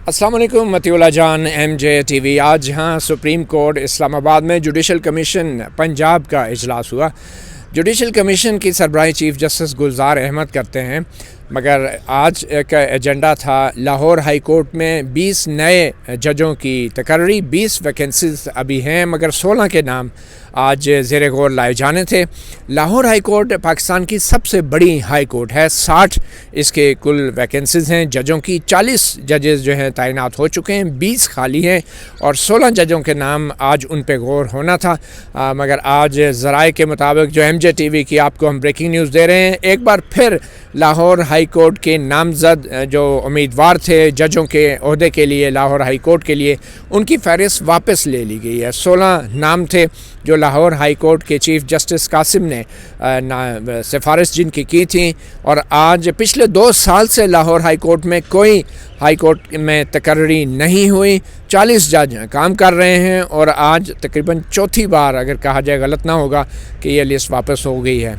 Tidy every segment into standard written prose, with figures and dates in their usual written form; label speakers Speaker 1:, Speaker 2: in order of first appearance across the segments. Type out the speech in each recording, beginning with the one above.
Speaker 1: السلام علیکم متی اللہ جان ایم جے ٹی وی. آج یہاں سپریم کورٹ اسلام آباد میں جوڈیشل کمیشن پنجاب کا اجلاس ہوا. جوڈیشل کمیشن کی سربراہی چیف جسٹس گلزار احمد کرتے ہیں، مگر آج کا ایجنڈا تھا لاہور ہائی کورٹ میں 20 نئے ججوں کی تقرری. 20 ویکنسیز ابھی ہیں مگر 16 کے نام آج زیر غور لائے جانے تھے. لاہور ہائی کورٹ پاکستان کی سب سے بڑی ہائی کورٹ ہے. 60 اس کے کل ویکنسیز ہیں ججوں کی. 40 ججز جو ہیں تعینات ہو چکے ہیں، 20 خالی ہیں اور 16 ججوں کے نام آج ان پہ غور ہونا تھا. مگر آج ذرائع کے مطابق جو ایم جے ٹی وی کی آپ کو ہم بریکنگ نیوز دے رہے ہیں، ایک بار پھر لاہور ہائی کورٹ کے نامزد جو امیدوار تھے ججوں کے عہدے کے لیے لاہور ہائی کورٹ کے لیے، ان کی فہرست واپس لے لی گئی ہے. 16 نام تھے جو لاہور ہائی کورٹ کے چیف جسٹس قاسم نے سفارش جن کی تھیں، اور آج پچھلے 2 سال سے لاہور ہائی کورٹ میں کوئی ہائی کورٹ میں تقرری نہیں ہوئی. 40 جج کام کر رہے ہیں اور آج تقریباً چوتھی بار اگر کہا جائے، غلط نہ ہوگا، کہ یہ لسٹ واپس ہو گئی ہے.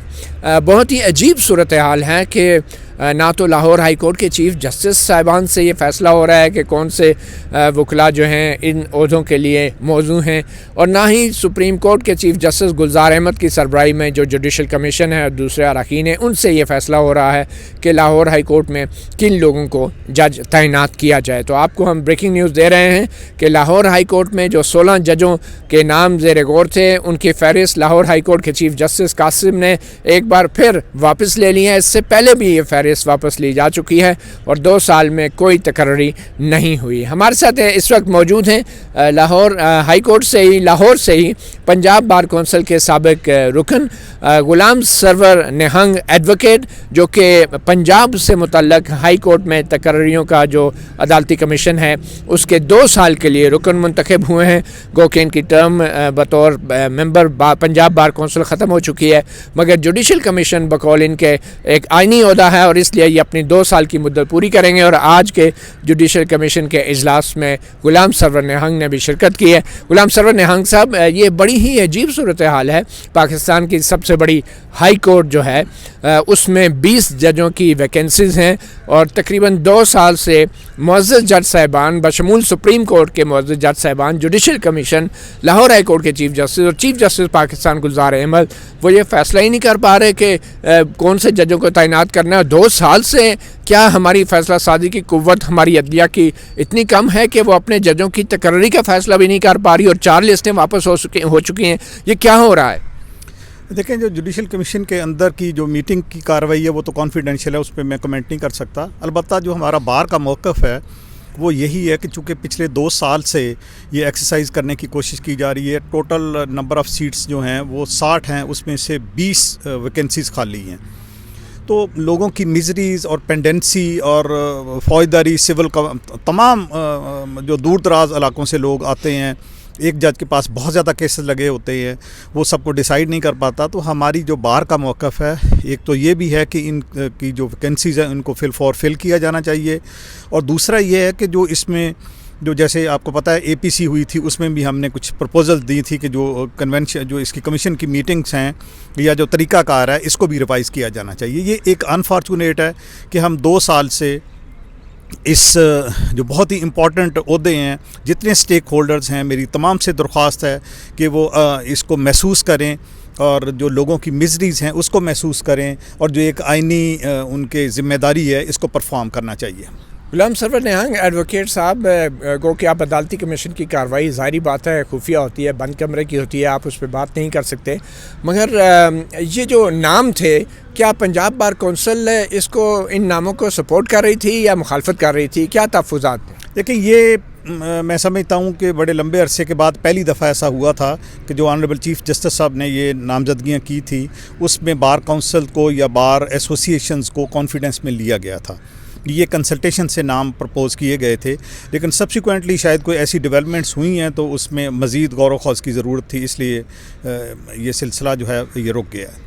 Speaker 1: بہت ہی عجیب صورتحال ہے کہ نہ تو لاہور ہائی کورٹ کے چیف جسٹس صاحبان سے یہ فیصلہ ہو رہا ہے کہ کون سے وکلاء جو ہیں ان عہدوں کے لیے موزوں ہیں، اور نہ ہی سپریم کورٹ کے چیف جسٹس گلزار احمد کی سربراہی میں جو جوڈیشل کمیشن ہے اور دوسرے اراکین ہیں ان سے یہ فیصلہ ہو رہا ہے کہ لاہور ہائی کورٹ میں کن لوگوں کو جج تعینات کیا جائے. تو آپ کو ہم بریکنگ نیوز دے رہے ہیں کہ لاہور ہائی کورٹ میں جو 16 ججوں کے نام زیر غور تھے، ان کی فہرست لاہور ہائی کورٹ کے چیف جسٹس قاسم نے ایک بار پھر واپس لے لی ہے. اس سے پہلے بھی یہ فہرست واپس لی جا چکی ہے اور 2 سال میں کوئی تقرری نہیں ہوئی. ہمارے ساتھ اس وقت موجود ہیں لاہور ہائی کورٹ سے ہی، لاہور سے ہی پنجاب بار کونسل کے سابق رکن غلام سرور نہنگ ایڈوکیٹ، جو کہ پنجاب سے متعلق ہائی کورٹ میں تقرریوں کا جو عدالتی کمیشن ہے اس کے 2 سال کے لیے رکن منتخب ہوئے ہیں. گو کہ ان کی ٹرم بطور ممبر پنجاب بار کونسل ختم ہو چکی ہے، مگر جوڈیشل کمیشن بقول ان کے ایک آئینی عہدہ ہے اور اس لیے یہ اپنی 2 سال کی مدت پوری کریں گے. اور آج کے جوڈیشل کمیشن کے اجلاس میں غلام سرور نہنگ نے بھی شرکت کی ہے. غلام سرور نہنگ صاحب، یہ بڑی ہی عجیب صورتحال ہے. پاکستان کی سب سے بڑی ہائی کورٹ جو ہے اس میں 20 ججوں کی ویکنسیز ہیں اور تقریباً 2 سال سے معزز جج صاحبان بشمول سپریم کورٹ کے معزز جج صاحبان، judicial commission, Lahore high court کے چیف جسٹس اور چیف جسٹس پاکستان گلزار احمد، وہ یہ فیصلہ ہی نہیں کر پا رہے کہ کون سے ججوں کو تعینات کرنا ہے. 2 سال سے کیا ہماری فیصلہ سازی کی قوت ہماری عدلیہ کی اتنی کم ہے کہ وہ اپنے ججوں کی تقرری کا فیصلہ بھی نہیں کر پا رہی اور 4 لسٹیں واپس ہو چکی ہیں؟ یہ کیا ہو رہا ہے؟
Speaker 2: دیکھیں، جو جوڈیشل کمیشن کے اندر کی جو میٹنگ کی کارروائی ہے وہ تو کانفیڈینشیل ہے، اس پہ میں کمنٹ نہیں کر سکتا. البتہ جو ہمارا بار کا موقف ہے وہ یہی ہے کہ چونکہ پچھلے 2 سال سے یہ ایکسرسائز کرنے کی کوشش کی جا رہی ہے. ٹوٹل نمبر آف سیٹس جو ہیں وہ 60 ہیں، اس میں سے 20 ویکنسیز خالی ہیں. تو لوگوں کی مزریز اور پینڈنسی اور فوجداری، سول تمام جو دور دراز علاقوں سے لوگ آتے ہیں، ایک جج کے پاس بہت زیادہ کیسز لگے ہوتے ہیں، وہ سب کو ڈیسائیڈ نہیں کر پاتا. تو ہماری جو بار کا موقف ہے ایک تو یہ بھی ہے کہ ان کی جو ویکنسیز ہیں ان کو فل کیا جانا چاہیے، اور دوسرا یہ ہے کہ جو اس میں جو جیسے آپ کو پتہ ہے اے پی سی ہوئی تھی، اس میں بھی ہم نے کچھ پرپوزل دی تھی کہ جو کنونشن جو اس کی کمیشن کی میٹنگز ہیں یا جو طریقہ کار ہے اس کو بھی ریوائز کیا جانا چاہیے. یہ ایک انفارچونیٹ ہے کہ ہم 2 سال سے اس جو بہت ہی امپورٹنٹ عہدے ہیں، جتنے سٹیک ہولڈرز ہیں، میری تمام سے درخواست ہے کہ وہ اس کو محسوس کریں اور جو لوگوں کی مزریز ہیں اس کو محسوس کریں، اور جو ایک آئینی ان کے ذمہ داری ہے اس کو پرفارم کرنا چاہیے.
Speaker 1: غلام سرور نہنگ ایڈوکیٹ صاحب، گو کہ آپ عدالتی کمیشن کی کارروائی ظاہری بات ہے خفیہ ہوتی ہے، بند کمرے کی ہوتی ہے، آپ اس پہ بات نہیں کر سکتے، مگر یہ جو نام تھے، کیا پنجاب بار کونسل اس کو ان ناموں کو سپورٹ کر رہی تھی یا مخالفت کر رہی تھی؟ کیا تحفظات ہیں؟
Speaker 2: دیکھیں، یہ میں سمجھتا ہوں کہ بڑے لمبے عرصے کے بعد پہلی دفعہ ایسا ہوا تھا کہ جو آنریبل چیف جسٹس صاحب نے یہ نامزدگیاں کی تھی اس میں بار کونسل کو یا بار ایسوسیشنز کو کانفیڈنس میں لیا گیا تھا. یہ کنسلٹیشن سے نام پرپوز کیے گئے تھے، لیکن سبسیکوینٹلی شاید کوئی ایسی ڈیولپمنٹس ہوئی ہیں تو اس میں مزید غور و خوض کی ضرورت تھی، اس لیے یہ سلسلہ جو ہے یہ رک گیا ہے.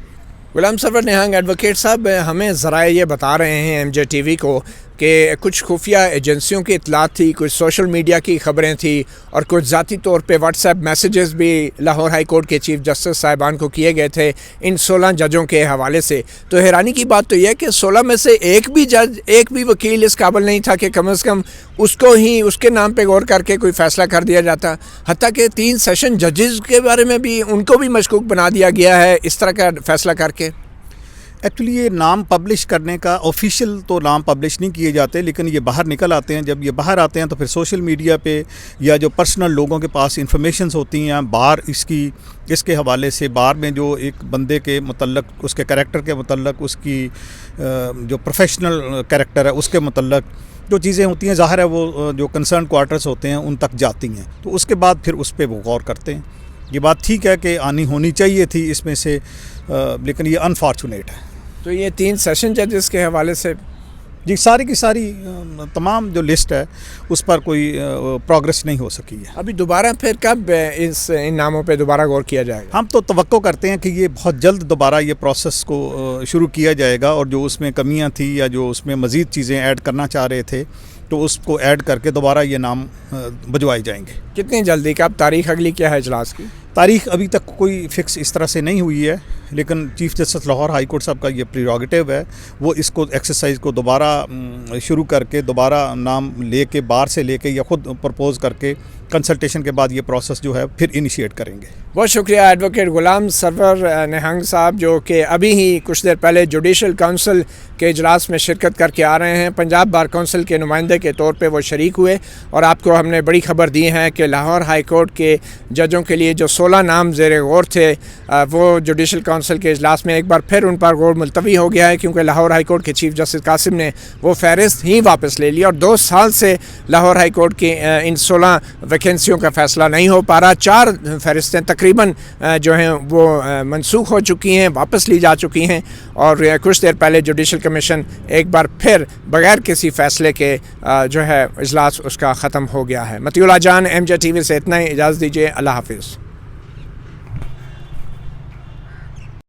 Speaker 1: غلام سرور نہنگ ایڈوکیٹ صاحب، ہمیں ذرائع یہ بتا رہے ہیں ایم جے ٹی وی کو کہ کچھ خفیہ ایجنسیوں کی اطلاعات تھی, کچھ سوشل میڈیا کی خبریں تھیں اور کچھ ذاتی طور پہ واٹس ایپ میسیجز بھی لاہور ہائی کورٹ کے چیف جسٹس صاحبان کو کیے گئے تھے ان 16 ججوں کے حوالے سے. تو حیرانی کی بات تو یہ ہے کہ 16 میں سے ایک بھی جج, ایک بھی وکیل اس قابل نہیں تھا کہ کم از کم اس کو ہی اس کے نام پہ غور کر کے کوئی فیصلہ کر دیا جاتا. حتیٰ کہ 3 سیشن ججز کے بارے میں بھی ان کو بھی مشکوک بنا دیا گیا ہے اس طرح کا فیصلہ کر کے.
Speaker 2: ایکچولی یہ نام پبلش کرنے کا آفیشیل تو نام پبلش نہیں کیے جاتے, لیکن یہ باہر نکل آتے ہیں. جب یہ باہر آتے ہیں تو پھر سوشل میڈیا پہ یا جو پرسنل لوگوں کے پاس انفارمیشنز ہوتی ہیں بار اس کے حوالے سے, بار میں جو ایک بندے کے متعلق, اس کے کریکٹر کے متعلق, اس کی جو پروفیشنل کریکٹر ہے اس کے متعلق جو چیزیں ہوتی ہیں, ظاہر ہے وہ جو کنسرن کوارٹرز ہوتے ہیں ان تک جاتی ہیں. تو اس کے بعد پھر اس پہ وہ غور کرتے ہیں. یہ بات ٹھیک ہے کہ ہونی چاہیے تھی اس میں سے, لیکن یہ انفارچونیٹ ہے.
Speaker 1: تو یہ 3 سیشن ججز کے حوالے سے
Speaker 2: جی ساری کی ساری تمام جو لسٹ ہے اس پر کوئی پروگرس نہیں ہو سکی ہے.
Speaker 1: ابھی دوبارہ پھر کب ان ناموں پہ دوبارہ غور کیا جائے گا؟
Speaker 2: ہم تو توقع کرتے ہیں کہ یہ بہت جلد دوبارہ یہ پروسیس کو شروع کیا جائے گا, اور جو اس میں کمیاں تھیں یا جو اس میں مزید چیزیں ایڈ کرنا چاہ رہے تھے تو اس کو ایڈ کر کے دوبارہ یہ نام بھجوائے جائیں گے.
Speaker 1: کتنی جلدی کا؟ اب تاریخ اگلی کیا ہے اجلاس کی؟
Speaker 2: تاریخ ابھی تک کوئی فکس اس طرح سے نہیں ہوئی ہے, لیکن chief justice Lahore high court صاحب کا یہ پریروگیٹو ہے, وہ اس کو ایکسرسائز کو دوبارہ شروع کر کے دوبارہ نام لے کے بار سے لے کے یا خود پرپوز کر کے کنسلٹیشن کے بعد یہ پروسیس جو ہے پھر انیشیٹ کریں گے.
Speaker 1: بہت شکریہ ایڈوکیٹ غلام سرور نہنگ صاحب, جو کہ ابھی ہی کچھ دیر پہلے جوڈیشل کونسل کے اجلاس میں شرکت کر کے آ رہے ہیں. پنجاب بار کونسل کے نمائندے کے طور پہ وہ شریک ہوئے, اور آپ کو ہم نے بڑی خبر دی ہے کہ لاہور ہائی کورٹ کے ججوں کے لیے جو 16 نام زیر غور تھے وہ جوڈیشل کونسل کے اجلاس میں ایک بار پھر ان پر غور ملتوی ہو گیا ہے, کیونکہ لاہور ہائی کورٹ کے چیف جسٹس قاسم نے وہ فہرست ہی واپس لے لی, اور 2 سال سے لاہور ہائی کورٹ کی ان 16 ویکینسیوں کا فیصلہ نہیں ہو پا رہا. 4 فہرستیں تقریباً جو ہیں وہ منسوخ ہو چکی ہیں, واپس لی جا چکی ہیں, اور کچھ دیر پہلے جوڈیشل کمیشن ایک بار پھر بغیر کسی فیصلے کے جو ہے اجلاس اس کا ختم ہو گیا ہے. مطیع اللہ جان, MJ TV سے اتنا ہی, اجازت دیجیے, اللہ حافظ.